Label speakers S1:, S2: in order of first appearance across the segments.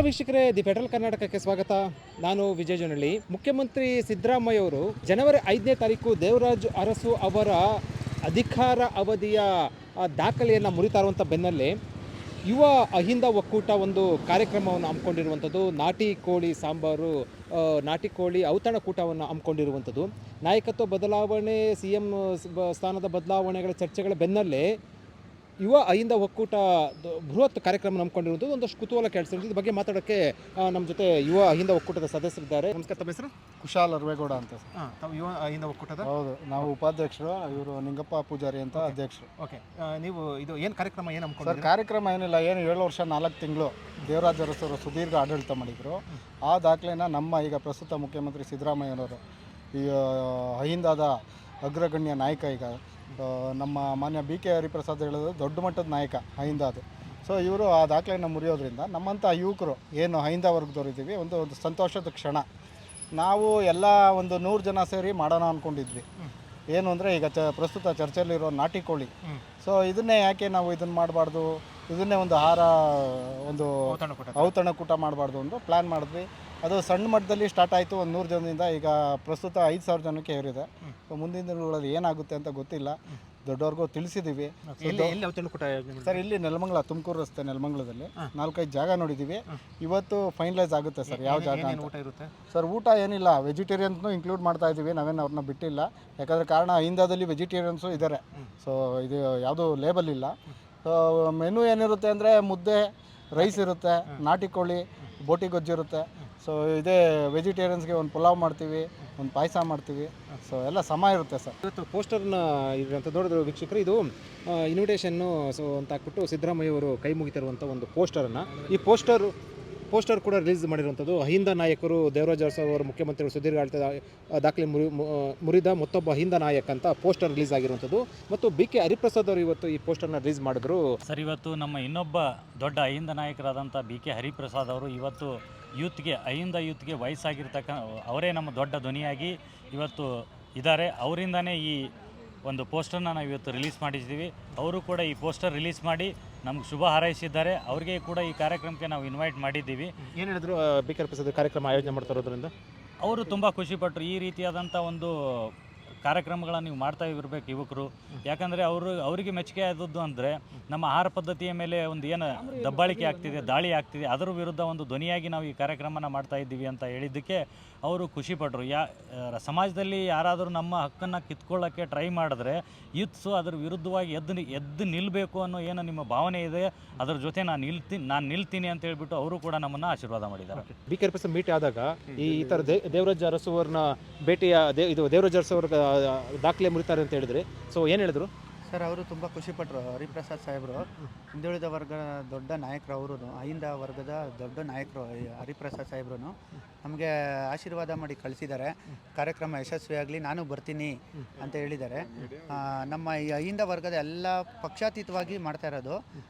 S1: ವೀಕ್ಷಕರೇ, the federal ಕರ್ನಾಟಕಕ್ಕೆ ಸ್ವಾಗತ. ನಾನು ವಿಜಯ್ ಜನಹಳ್ಳಿ. ಮುಖ್ಯಮಂತ್ರಿ ಸಿದ್ದರಾಮಯ್ಯ ಅವರು ಜನವರಿ 5ನೇ ತಾರೀಕು ದೇವರಾಜ್ ಅರಸು ಅವರ ಅಧಿಕಾರ ಅವಧಿಯ ದಾಖಲೆಯನ್ನು ಮುರಿತಾ ಇರುವಂಥ ಬೆನ್ನಲ್ಲೇ ಯುವ ಅಹಿಂದ ಒಕ್ಕೂಟ ಒಂದು ಕಾರ್ಯಕ್ರಮವನ್ನು ಹಮ್ಮಿಕೊಂಡಿರುವಂಥದ್ದು. ನಾಟಿ ಕೋಳಿ ಸಾಂಬಾರು, ನಾಟಿ ಕೋಳಿ ಔತಣಕೂಟವನ್ನು ಹಮ್ಮಿಕೊಂಡಿರುವಂಥದ್ದು. ನಾಯಕತ್ವ ಬದಲಾವಣೆ, CM ಸ್ಥಾನದ ಬದಲಾವಣೆಗಳ ಚರ್ಚೆಗಳ ಬೆನ್ನಲ್ಲೇ ಯುವ ಅಹಿಂದ ಒಕ್ಕೂಟ ಬೃಹತ್ ಕಾರ್ಯಕ್ರಮ ನಂಬಿಕೊಂಡಿರುವಂಥದ್ದು. ಒಂದಷ್ಟು ಕುತೂಹಲ ಕೇಳಿಸಿರೋದು. ಇದ್ರ ಬಗ್ಗೆ ಮಾತಾಡೋಕ್ಕೆ ನಮ್ಮ ಜೊತೆ ಯುವ ಅಹಿಂದ ಒಕ್ಕೂಟದ ಸದಸ್ಯರಿದ್ದಾರೆ. ನಮಸ್ಕಾರ, ತಮ್ಮ ಹೆಸರು?
S2: ಕುಶಾಲ್ ಅರ್ವೇಗೌಡ ಅಂತ.
S1: ತಾವು ಯುವ ಅಹಿಂದ ಒಕ್ಕೂಟದ?
S2: ಹೌದು, ನಾವು ಉಪಾಧ್ಯಕ್ಷರು, ಇವರು ನಿಂಗಪ್ಪ ಪೂಜಾರಿ ಅಂತ ಅಧ್ಯಕ್ಷರು.
S1: ಓಕೆ, ನೀವು ಇದು ಏನು ಕಾರ್ಯಕ್ರಮ ಏನು
S2: ಸರ್? ಕಾರ್ಯಕ್ರಮ ಏನಿಲ್ಲ, 7 ವರ್ಷ 4 ತಿಂಗಳು ದೇವರಾಜ್ ಅರಸರು ಸುದೀರ್ಘ ಆಡಳಿತ ಮಾಡಿದರು. ಆ ದಾಖಲೆನ ನಮ್ಮ ಈಗ ಪ್ರಸ್ತುತ ಮುಖ್ಯಮಂತ್ರಿ ಸಿದ್ದರಾಮಯ್ಯನವರು, ಈ ಅಹಿಂದದ ಅಗ್ರಗಣ್ಯ ನಾಯಕ, ಈಗ ನಮ್ಮ ಮಾನ್ಯ BK ಹರಿಪ್ರಸಾದ್ ಹೇಳೋದು ದೊಡ್ಡ ಮಟ್ಟದ ನಾಯಕ ಅಹಿಂದದು. ಸೊ ಇವರು ಆ ದಾಖಲೆಯನ್ನು ಮುರಿಯೋದ್ರಿಂದ ನಮ್ಮಂಥ ಯುವಕರು ಏನು ಅಹಿಂದ ವರ್ಗದವ್ರು ಇದ್ದೀವಿ, ಒಂದು ಸಂತೋಷದ ಕ್ಷಣ. ನಾವು ಎಲ್ಲ ಒಂದು 100 ಜನ ಸೇರಿ ಮಾಡೋಣ ಅಂದ್ಕೊಂಡಿದ್ವಿ. ಏನು ಅಂದರೆ ಈಗ ಪ್ರಸ್ತುತ ಚರ್ಚೆಯಲ್ಲಿರೋ ನಾಟಿ ಕೋಳಿ, ಸೊ ಇದನ್ನೇ ಯಾಕೆ ನಾವು ಇದನ್ನು ಮಾಡಬಾರ್ದು, ಇದನ್ನೇ ಒಂದು ಆಹಾರ, ಒಂದು ಔತಣಕೂಟ ಮಾಡಬಾರ್ದು ಅಂತ ಪ್ಲ್ಯಾನ್ ಮಾಡಿದ್ವಿ. ಅದು ಸಣ್ಣ ಮಟ್ಟದಲ್ಲಿ ಸ್ಟಾರ್ಟ್ ಆಯಿತು, ಒಂದು 100 ಜನದಿಂದ. ಈಗ ಪ್ರಸ್ತುತ 5,000 ಜನಕ್ಕೆ ಏರಿದೆ. ಸೊ ಮುಂದಿನ ದಿನಗಳಲ್ಲಿ ಏನಾಗುತ್ತೆ ಅಂತ ಗೊತ್ತಿಲ್ಲ, ದೊಡ್ಡವ್ರಿಗೂ ತಿಳಿಸಿದ್ದೀವಿ. ಸರ್, ಇಲ್ಲಿ ನೆಲಮಂಗಲ, ತುಮಕೂರು ರಸ್ತೆ ನೆಲಮಂಗಲದಲ್ಲಿ 4-5 ಜಾಗ ನೋಡಿದ್ದೀವಿ. ಇವತ್ತು ಫೈನಲೈಸ್ ಆಗುತ್ತೆ ಸರ್ ಯಾವ ಜಾಗ ಅಂತ. ಸರ್, ಊಟ ಏನಿಲ್ಲ, ವೆಜಿಟೇರಿಯನ್ಸ್ನು ಇನ್ಕ್ಲೂಡ್ ಮಾಡ್ತಾ ಇದ್ದೀವಿ, ನಾವೇನು ಅವ್ರನ್ನ ಬಿಟ್ಟಿಲ್ಲ. ಯಾಕಂದರೆ ಕಾರಣ ಅಹಿಂದದಲ್ಲಿ ವೆಜಿಟೇರಿಯನ್ಸು ಇದ್ದಾರೆ. ಸೊ ಇದು ಯಾವುದೂ ಲೇಬಲ್ ಇಲ್ಲ. ಸೊ ಮೆನು ಏನಿರುತ್ತೆ ಅಂದರೆ ಮುದ್ದೆ, ರೈಸ್ ಇರುತ್ತೆ, ನಾಟಿ ಕೋಳಿ, ಬೋಟಿ ಗೊಜ್ಜು ಇರುತ್ತೆ. ಸೊ ಇದೇ ವೆಜಿಟೇರಿಯನ್ಸ್ಗೆ ಒಂದು ಪುಲಾವ್ ಮಾಡ್ತೀವಿ, ಒಂದು ಪಾಯಸ ಮಾಡ್ತೀವಿ. ಸೊ ಎಲ್ಲ ಸಮ ಇರುತ್ತೆ ಸರ್.
S1: ಇವತ್ತು ಪೋಸ್ಟರ್ನ ಅಂತ ನೋಡಿದ್ರು ವೀಕ್ಷಕರು, ಇದು ಇನ್ವಿಟೇಷನ್ನು ಸೊ ಅಂತ ಹಾಕ್ಬಿಟ್ಟು ಸಿದ್ದರಾಮಯ್ಯ ಅವರು ಕೈ ಮುಗಿತಿರುವಂಥ ಒಂದು ಪೋಸ್ಟರನ್ನು, ಈ ಪೋಸ್ಟರ್ ಕೂಡ ರಿಲೀಸ್ ಮಾಡಿರುವಂಥದ್ದು. ಅಹಿಂದ ನಾಯಕರು ದೇವರಾಜ್ ಅರಸು ಅವರು ಮುಖ್ಯಮಂತ್ರಿಗಳು ಸುದೀರ್ಘ ಆಡಳಿತ ದಾಖಲೆ ಮುರಿದ ಮತ್ತೊಬ್ಬ ಅಹಿಂದ ನಾಯಕ ಅಂತ ಪೋಸ್ಟರ್ ರಿಲೀಸ್ ಆಗಿರುವಂಥದ್ದು. ಮತ್ತು BK ಹರಿಪ್ರಸಾದ್ ಅವರು ಇವತ್ತು ಈ ಪೋಸ್ಟರ್ನ ರಿಲೀಸ್ ಮಾಡಿದ್ರು.
S3: ಸರ್, ಇವತ್ತು ನಮ್ಮ ಇನ್ನೊಬ್ಬ ದೊಡ್ಡ ಅಹಿಂದ ನಾಯಕರಾದಂಥ BK ಹರಿಪ್ರಸಾದ್ ಅವರು ಇವತ್ತು ಅಹಿಂದ ಯೂತ್ಗೆ ಅವರೇ ನಮ್ಮ ದೊಡ್ಡ ಧ್ವನಿಯಾಗಿ ಇವತ್ತು ಇದ್ದಾರೆ. ಅವರಿಂದನೇ ಈ ಒಂದು ಪೋಸ್ಟರ್ನ ನಾವು ಇವತ್ತು ರಿಲೀಸ್ ಮಾಡಿದ್ದೀವಿ. ಅವರು ಕೂಡ ಈ ಪೋಸ್ಟರ್ ರಿಲೀಸ್ ಮಾಡಿ ನಮ್ಗೆ ಶುಭ ಹಾರೈಸಿದ್ದಾರೆ. ಅವ್ರಿಗೆ ಕೂಡ ಈ ಕಾರ್ಯಕ್ರಮಕ್ಕೆ ನಾವು ಇನ್ವೈಟ್ ಮಾಡಿದ್ದೀವಿ.
S1: ಏನು ಹೇಳಿದ್ರು BK ಹರಿಪ್ರಸಾದ್ ಕಾರ್ಯಕ್ರಮ ಆಯೋಜನೆ ಮಾಡ್ತಾ ಇರೋದ್ರಿಂದ?
S3: ಅವರು ತುಂಬ ಖುಷಿಪಟ್ಟರು. ಈ ರೀತಿಯಾದಂಥ ಒಂದು ಕಾರ್ಯಕ್ರಮಗಳನ್ನು ನೀವು ಮಾಡ್ತಾ ಇರಬೇಕು ಯುವಕರು. ಯಾಕಂದರೆ ಅವರಿಗೆ ಮೆಚ್ಚುಗೆ ಆದದ್ದು ಅಂದರೆ ನಮ್ಮ ಆಹಾರ ಪದ್ಧತಿಯ ಮೇಲೆ ಒಂದು ಏನು ದಬ್ಬಾಳಿಕೆ ಆಗ್ತಿದೆ, ದಾಳಿ ಆಗ್ತಿದೆ, ಅದರ ವಿರುದ್ಧ ಒಂದು ಧ್ವನಿಯಾಗಿ ನಾವು ಈ ಕಾರ್ಯಕ್ರಮನ ಮಾಡ್ತಾ ಇದ್ದೀವಿ ಅಂತ ಹೇಳಿದ್ದಕ್ಕೆ ಅವರು ಖುಷಿಪಟ್ಟರು. ಸಮಾಜದಲ್ಲಿ ಯಾರಾದರೂ ನಮ್ಮ ಹಕ್ಕನ್ನು ಕಿತ್ಕೊಳ್ಳೋಕ್ಕೆ ಟ್ರೈ ಮಾಡಿದ್ರೆ ಯೂತ್ಸು ಅದರ ವಿರುದ್ಧವಾಗಿ ಎದ್ದು ನಿಲ್ಲಬೇಕು ಅನ್ನೋ ಏನು ನಿಮ್ಮ ಭಾವನೆ ಇದೆ, ಅದರ ಜೊತೆ ನಾನು ನಿಲ್ತೀನಿ ಅಂತ ಹೇಳ್ಬಿಟ್ಟು ಅವರು ಕೂಡ ನಮ್ಮನ್ನು ಆಶೀರ್ವಾದ ಮಾಡಿದ್ದಾರೆ.
S1: BK ಹರಿಪ್ರಸಾದ್ ಮೀಟ್ ಆದಾಗ ಈ ಥರ ದೇವರಾಜ್ ಅರಸು ಅವ್ರನ್ನ ಭೇಟಿಯ ಇದು ದೇವರಾಜ್ ಅರಸು ಅವ್ರ ದಾಖಲೆ ಮುರಿತಾರೆ ಅಂತ ಹೇಳಿದ್ರೆ, ಸೊ ಏನು ಹೇಳಿದ್ರು
S4: ಸರ್? ಅವರು ತುಂಬ ಖುಷಿಪಟ್ಟರು. ಹರಿಪ್ರಸಾದ್ ಸಾಹೇಬರು ಹಿಂದುಳಿದ ವರ್ಗದ ದೊಡ್ಡ ನಾಯಕರು, ಅವರು ಅಹಿಂದ ವರ್ಗದ ದೊಡ್ಡ ನಾಯಕರು. ಹರಿಪ್ರಸಾದ್ ಸಾಹೇಬ್ರು ನಮಗೆ ಆಶೀರ್ವಾದ ಮಾಡಿ ಕಳಿಸಿದ್ದಾರೆ. ಕಾರ್ಯಕ್ರಮ ಯಶಸ್ವಿಯಾಗಲಿ, ನಾನು ಬರ್ತೀನಿ ಅಂತ ಹೇಳಿದ್ದಾರೆ. ನಮ್ಮ ಈ ಅಹಿಂದ ವರ್ಗದ ಎಲ್ಲ ಪಕ್ಷಾತೀತವಾಗಿ ಮಾಡ್ತಾ ಇರೋದು.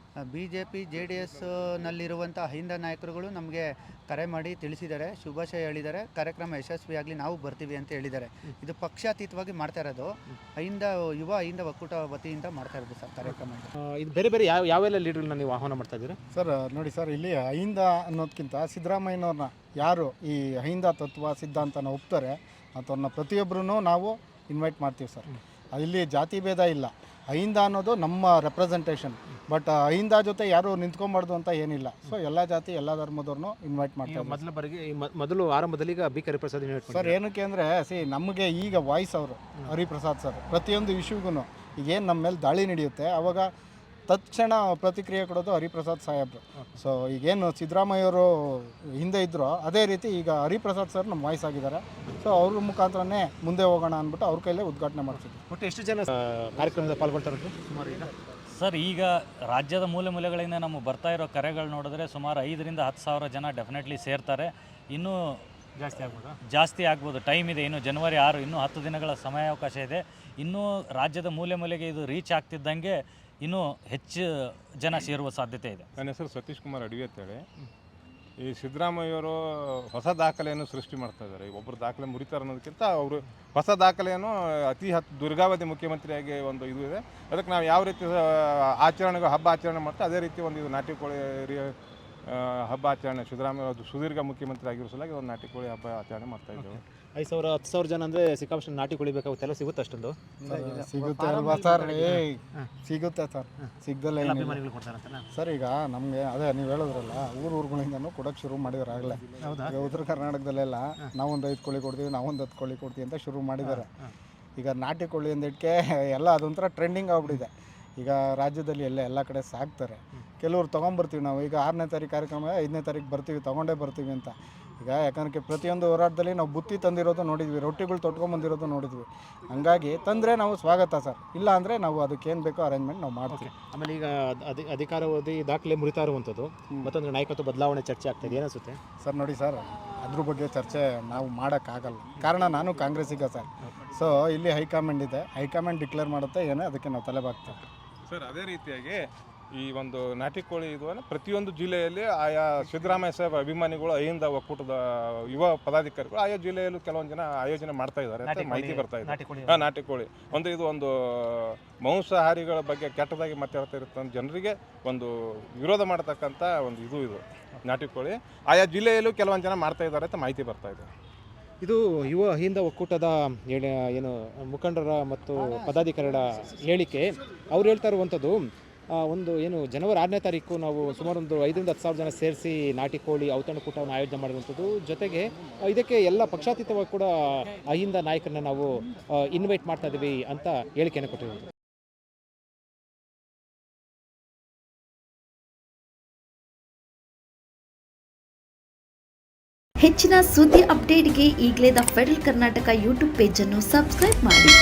S4: BJP JDSನಲ್ಲಿರುವಂಥ ಅಹಿಂದ ನಾಯಕರುಗಳು ನಮಗೆ ಕರೆ ಮಾಡಿ ತಿಳಿಸಿದ್ದಾರೆ, ಶುಭಾಶಯ ಹೇಳಿದ್ದಾರೆ. ಕಾರ್ಯಕ್ರಮ ಯಶಸ್ವಿಯಾಗಲಿ, ನಾವು ಬರ್ತೀವಿ ಅಂತ ಹೇಳಿದ್ದಾರೆ. ಇದು ಪಕ್ಷಾತೀತವಾಗಿ ಮಾಡ್ತಾ ಇರೋದು, ಯುವ ಅಹಿಂದ ಒಕ್ಕೂಟ ವತಿಯಿಂದ ಮಾಡ್ತಾ ಇರೋದು ಸರ್ ಕಾರ್ಯಕ್ರಮ.
S1: ಇದು ಬೇರೆ ಯಾವೆಲ್ಲ ಲೀಡರ್ಗಳನ್ನ ನೀವು ಆಹ್ವಾನ ಮಾಡ್ತಾ ಇದ್ದೀರಾ
S2: ಸರ್? ನೋಡಿ ಸರ್, ಇಲ್ಲಿ ಅಹಿಂದ ಅನ್ನೋದಕ್ಕಿಂತ ಸಿದ್ದರಾಮಯ್ಯನವ್ರನ್ನ ಯಾರು ಈ ಅಹಿಂದ ತತ್ವ ಸಿದ್ಧಾಂತನ ಒಪ್ತಾರೆ ಅಂಥವ್ರನ್ನ ಪ್ರತಿಯೊಬ್ಬರೂ ನಾವು ಇನ್ವೈಟ್ ಮಾಡ್ತೀವಿ ಸರ್. ಇಲ್ಲಿ ಜಾತಿ ಭೇದ ಇಲ್ಲ. ಅಹಿಂದ ಅನ್ನೋದು ನಮ್ಮ ರೆಪ್ರೆಸೆಂಟೇಷನ್. ಬಟ್ ಅಹಿಂದ ಜೊತೆ ಯಾರು ನಿಂತ್ಕೊಂಬಾರ್ದು ಅಂತ ಏನಿಲ್ಲ. ಸೊ ಎಲ್ಲ ಜಾತಿ ಎಲ್ಲ ಧರ್ಮದವ್ರನ್ನೂ ಇನ್ವೈಟ್ ಮಾಡ್ತೀವಿ.
S1: ಮೊದಲು ಆರಂಭದಲ್ಲಿ BK ಹರಿಪ್ರಸಾದ್
S2: ಸರ್ ಏನಕ್ಕೆ ಅಂದರೆ, ನಮಗೆ ಈಗ ವಾಯ್ಸ್ ಅವರು ಹರಿಪ್ರಸಾದ್ ಸರ್ ಪ್ರತಿಯೊಂದು ಇಶ್ಯೂಗೂ ಈಗೇನು ನಮ್ಮ ಮೇಲೆ ದಾಳಿ ನಡೆಯುತ್ತೆ ಅವಾಗ ತತ್ಕ್ಷಣ ಪ್ರತಿಕ್ರಿಯೆ ಕೊಡೋದು ಹರಿಪ್ರಸಾದ್ ಸಾಹೇಬ್ರು. ಸೊ ಈಗೇನು ಸಿದ್ದರಾಮಯ್ಯವರು ಹಿಂದೆ ಇದ್ರೋ ಅದೇ ರೀತಿ ಈಗ ಹರಿಪ್ರಸಾದ್ ಸರ್ ನಮ್ಮ ವಾಯ್ಸ್ ಆಗಿದ್ದಾರೆ. ಸೊ ಅವ್ರ ಮುಖಾಂತರನೇ ಮುಂದೆ ಹೋಗೋಣ ಅಂದ್ಬಿಟ್ಟು ಅವ್ರ ಕೈಲೇ ಉದ್ಘಾಟನೆ ಮಾಡ್ತಿದ್ವಿ.
S1: ಒಟ್ಟು ಎಷ್ಟು ಜನ ಕಾರ್ಯಕ್ರಮದಲ್ಲಿ ಪಾಲ್ಗೊಳ್ತಾರೆ ಸುಮಾರು?
S3: ಸರ್, ಈಗ ರಾಜ್ಯದ ಮೂಲೆಗಳಿಂದ ನಮಗೆ ಬರ್ತಾ ಇರೋ ಕರೆಗಳು ನೋಡಿದ್ರೆ ಸುಮಾರು 5,000 to 10,000 ಜನ ಡೆಫಿನೆಟ್ಲಿ ಸೇರ್ತಾರೆ. ಇನ್ನೂ ಜಾಸ್ತಿ ಆಗ್ಬೋದು, ಟೈಮ್ ಇದೆ. ಇನ್ನು ಜನವರಿ 6, ಇನ್ನೂ 10 ದಿನಗಳ ಸಮಯಾವಕಾಶ ಇದೆ. ಇನ್ನೂ ರಾಜ್ಯದ ಮೂಲೆಗೆ ಇದು ರೀಚ್ ಆಗ್ತಿದ್ದಂಗೆ ಇನ್ನೂ ಹೆಚ್ಚು ಜನ ಸೇರುವ ಸಾಧ್ಯತೆ ಇದೆ.
S5: ನನ್ನ ಹೆಸರು ಸತೀಶ್ ಕುಮಾರ್ ಅಡವಿ ಅಂತೇಳಿ. ಈ ಸಿದ್ದರಾಮಯ್ಯವರು ಹೊಸ ದಾಖಲೆಯನ್ನು ಸೃಷ್ಟಿ ಮಾಡ್ತಾ ಇದ್ದಾರೆ. ಒಬ್ಬರು ದಾಖಲೆ ಮುರಿತಾರೆ ಅನ್ನೋದಕ್ಕಿಂತ ಅವರು ಹೊಸ ದಾಖಲೆಯನ್ನು ದೀರ್ಘಾವಧಿ ಮುಖ್ಯಮಂತ್ರಿಯಾಗಿ ಒಂದು ಇದು ಇದೆ. ಅದಕ್ಕೆ ನಾವು ಯಾವ ರೀತಿ ಹಬ್ಬ ಆಚರಣೆ ಮಾಡ್ತಾ ಅದೇ ರೀತಿ ಒಂದು ಇದು ನಾಟಿ ಕೋಳಿ ಹಬ್ಬ ಆಚರಣೆ ಸಿದ್ದರಾಮಯ್ಯ ಅದು ಸುದೀರ್ಘ ಮುಖ್ಯಮಂತ್ರಿ ಆಗಿರೋ ಸಲುವಾಗಿ ಒಂದು ನಾಟಿ ಕೋಳಿ ಹಬ್ಬ ಆಚರಣೆ ಮಾಡ್ತಾ ಇದ್ದೇವೆ.
S1: 5,000 10,000 ಜನ ಅಂದರೆ ಸಿಕ್ಕಾಪಟ್ಟೆ ನಾಟಿ ಕೋಳಿ ಬೇಕಾಗುತ್ತೆಲ್ಲ ಸಿಗುತ್ತೆ ಅಷ್ಟೊಂದು
S2: ಸಿಗುತ್ತೆ ಅಲ್ವಾ ಸರ್? ಸಿಗುತ್ತೆ ಸರ್, ಸಿಗ್ದಲ್ಲ ಏನಿಲ್ಲ
S1: ಅಭಿಮಾನಿಗಳು ಕೊಡ್ತಾರಂತಲ್ಲ.
S2: ಸರ್. ಈಗ ನಮಗೆ ಅದೇ ನೀವು ಹೇಳಿದ್ರಲ್ಲ, ಊರುಗಳಿಂದನೂ ಕೊಡೋಕ್ಕೆ ಶುರು ಮಾಡಿದಾರೆ ಆಗಲೇ. ಈಗ ಉತ್ತರ ಕರ್ನಾಟಕದಲ್ಲೆಲ್ಲ ನಾವೊಂದು 5 ಕೋಳಿ ಕೊಡ್ತೀವಿ, ನಾವೊಂದು 10 ಕೋಳಿ ಕೊಡ್ತೀವಿ ಅಂತ ಶುರು ಮಾಡಿದ್ದಾರೆ. ಈಗ ನಾಟಿ ಕೋಳಿ ಅಂದಿದ್ದಕ್ಕೆ ಎಲ್ಲ ಅದೊಂಥರ ಟ್ರೆಂಡಿಂಗ್ ಆಗ್ಬಿಟ್ಟಿದೆ. ಈಗ ರಾಜ್ಯದಲ್ಲಿ ಎಲ್ಲ ಕಡೆ ಸಾಕ್ತಾರೆ. ಕೆಲವ್ರು ತೊಗೊಂಬರ್ತೀವಿ ನಾವು. ಈಗ 6ನೇ ತಾರೀಕು ಕಾರ್ಯಕ್ರಮ, 5ನೇ ತಾರೀಕು ಬರ್ತೀವಿ, ತೊಗೊಂಡೇ ಬರ್ತೀವಿ ಅಂತ. ಈಗ ಯಾಕಂದರೆ ಪ್ರತಿಯೊಂದು ಹೋರಾಟದಲ್ಲಿ ನಾವು ಬುತ್ತಿ ತಂದಿರೋದು ನೋಡಿದ್ವಿ, ರೊಟ್ಟಿಗಳು ತೊಟ್ಕೊಂಬಂದಿರೋದು ನೋಡಿದ್ವಿ. ಹಂಗಾಗಿ ತಂದರೆ ನಾವು ಸ್ವಾಗತ ಸರ್, ಇಲ್ಲ ಅಂದರೆ ನಾವು ಅದಕ್ಕೇನು ಬೇಕೋ ಅರೇಂಜ್ಮೆಂಟ್ ನಾವು ಮಾಡ್ತೀವಿ.
S1: ಆಮೇಲೆ ಈಗ ಅಧಿಕಾರಾವಧಿ ದಾಖಲೆ ಮುರಿತಾ ಇರುವಂಥದ್ದು ಮತ್ತೊಂದು ನಾಯಕತ್ವ ಬದಲಾವಣೆ ಚರ್ಚೆ ಆಗ್ತಾಯಿದೆ, ಏನಿಸುತ್ತೆ
S2: ಸರ್? ನೋಡಿ ಸರ್, ಅದ್ರ ಬಗ್ಗೆ ಚರ್ಚೆ ನಾವು ಮಾಡೋಕ್ಕಾಗಲ್ಲ. ಕಾರಣ ನಾನು ಕಾಂಗ್ರೆಸ್ಸಿಗ ಸರ್. ಸೊ ಇಲ್ಲಿ ಹೈಕಮಾಂಡ್ ಇದೆ, ಹೈಕಮಾಂಡ್ ಡಿಕ್ಲೇರ್ ಮಾಡುತ್ತೆ, ಏನೇ ಅದಕ್ಕೆ ನಾವು ತಲೆಬಾಗ್ತೇವೆ
S5: ಸರ್. ಅದೇ ರೀತಿಯಾಗಿ ಈ ಒಂದು ನಾಟಿ ಕೋಳಿ ಇದು ಪ್ರತಿಯೊಂದು ಜಿಲ್ಲೆಯಲ್ಲಿ ಆಯಾ ಸಿದ್ದರಾಮಯ್ಯ ಸಾಹೇಬ್ ಅಭಿಮಾನಿಗಳು, ಅಹಿಂದ ಒಕ್ಕೂಟದ ಯುವ ಪದಾಧಿಕಾರಿಗಳು ಆಯಾ ಜಿಲ್ಲೆಯಲ್ಲೂ ಕೆಲವೊಂದು ಜನ ಆಯೋಜನೆ ಮಾಡ್ತಾ ಇದ್ದಾರೆ ಅಂತ ಮಾಹಿತಿ ಬರ್ತಾ ಇದೆ. ನಾಟಿ ಕೋಳಿ ಇದು ಒಂದು ಮಾಂಸಾಹಾರಿಗಳ ಬಗ್ಗೆ ಕೆಟ್ಟದಾಗಿ ಮಾತಾಡ್ತಾ ಇರುತ್ತೆ ಜನರಿಗೆ ಒಂದು ವಿರೋಧ ಮಾಡತಕ್ಕಂಥ ಒಂದು ಇದು ನಾಟಿ ಕೋಳಿ ಆಯಾ ಜಿಲ್ಲೆಯಲ್ಲೂ ಕೆಲವೊಂದು ಜನ ಮಾಡ್ತಾ ಇದ್ದಾರೆ ಅಂತ ಮಾಹಿತಿ ಬರ್ತಾ ಇದೆ.
S1: ಇದು ಯುವ ಅಹಿಂದ ಒಕ್ಕೂಟದ ಏನು ಮುಖಂಡರ ಮತ್ತು ಪದಾಧಿಕಾರಿಗಳ ಹೇಳಿಕೆ. ಅವ್ರು ಹೇಳ್ತಾ ಇರುವಂಥದ್ದು ಒಂದು ಏನು ಜನವರಿ 6ನೇ ತಾರೀಕು ನಾವು ಸುಮಾರು ಒಂದು 5,000 10,000 ಜನ ಸೇರಿಸಿ ನಾಟಿ ಕೋಳಿ ಔತಣಕೂಟವನ್ನು ಆಯೋಜನೆ ಮಾಡಿರುವಂಥದ್ದು. ಜೊತೆಗೆ ಇದಕ್ಕೆ ಎಲ್ಲ ಪಕ್ಷಾತೀತವಾಗಿ ಕೂಡ ಅಹಿಂದ ನಾಯಕರನ್ನ ನಾವು ಇನ್ವೈಟ್ ಮಾಡ್ತಾ ಇದ್ದೀವಿ ಅಂತ ಹೇಳಿಕೆಯನ್ನು ಕೊಟ್ಟಿರುವಂಥದ್ದು.
S6: ಹೆಚ್ಚಿನ ಸುದ್ದಿ ಅಪ್ಡೇಟ್ಗೆ ಈಗಲೇ ದ ಫೆಡರಲ್ ಕರ್ನಾಟಕ ಯೂಟ್ಯೂಬ್ ಪೇಜನ್ನು ಸಬ್ಸ್ಕ್ರೈಬ್ ಮಾಡಿ.